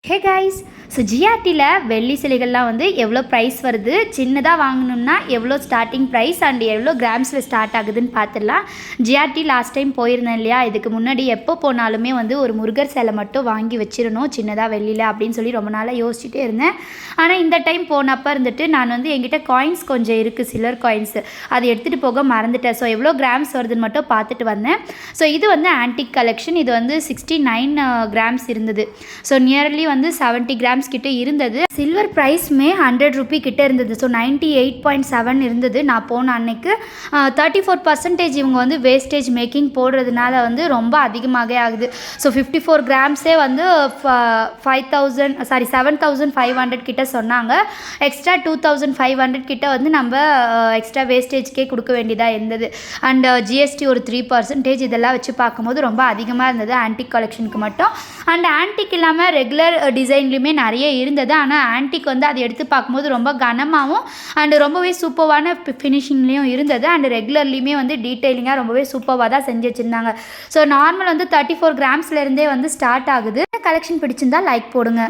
Hey guys, so ஜிஆர்டியில் வெள்ளி சிலைகள்லாம் வந்து எவ்வளோ ப்ரைஸ் வருது, சின்னதாக வாங்கணும்னா எவ்வளோ ஸ்டார்டிங் ப்ரைஸ் அண்ட் எவ்வளோ கிராம்ஸில் ஸ்டார்ட் ஆகுதுன்னு பார்த்துடலாம். ஜிஆர்டி லாஸ்ட் டைம் போயிருந்தேன் இல்லையா, இதுக்கு முன்னாடி எப்போ போனாலுமே வந்து ஒரு முருகர் சிலை மட்டும் வாங்கி வச்சிடணும் சின்னதாக வெள்ளியில் அப்படின்னு சொல்லி ரொம்ப நாளாக யோசிச்சுட்டே இருந்தேன். ஆனால் இந்த டைம் போனப்போ இருந்துட்டு நான் வந்து என்கிட்ட காயின்ஸ் கொஞ்சம் இருக்குது, சில்வர் காயின்ஸ், அதை எடுத்துகிட்டு போக மறந்துட்டேன். ஸோ எவ்வளோ கிராம்ஸ் வருதுன்னு மட்டும் பார்த்துட்டு வந்தேன். ஸோ இது வந்து ஆன்டிக் கலெக்ஷன், இது வந்து 69 கிராம்ஸ் இருந்தது. ஸோ நியர்லி வந்து 70 கிராம்ஸ் கிட்ட இருந்தது. சில்வர் ப்ரைஸ்மே 100 ரூபி கிட்ட இருந்தது. ஸோ 98.7 இருந்தது நான் போன அன்னைக்கு. 34% இவங்க வந்து வேஸ்டேஜ் மேக்கிங் போடுறதுனால வந்து ரொம்ப அதிகமாக ஆகுது. ஸோ 54 கிராம்ஸே வந்து 7500 கிட்ட சொன்னாங்க. எக்ஸ்ட்ரா 2500 கிட்ட வந்து நம்ம எக்ஸ்ட்ரா வேஸ்டேஜ்க்கே கொடுக்க வேண்டியதாக இருந்தது. அண்ட் ஜிஎஸ்டி ஒரு 3%, இதெல்லாம் வச்சு பார்க்கும்போது ரொம்ப அதிகமாக இருந்தது ஆன்டிக் கலெக்ஷனுக்கு மட்டும். அண்ட் ஆன்டிக் இல்லாமல் ரெகுலர் டிசைன்லையுமே நிறைய இருந்தது. ஆனால் ஆன்டிக் வந்து அதை எடுத்து பார்க்கும்போது ரொம்ப கனமாகவும் அண்ட் ரொம்பவே சூப்பரான ஃபினிஷிங்லேயும் இருந்தது. அண்ட் ரெகுலர்லேயுமே வந்து டீட்டெயிலிங்காக ரொம்பவே சூப்பராக தான் செஞ்சு வச்சுருந்தாங்க. ஸோ நார்மல் வந்து 34 கிராம்ஸ்லேருந்தே வந்து ஸ்டார்ட் ஆகுது. கலெக்ஷன் பிடிச்சிருந்தா லைக் போடுங்க.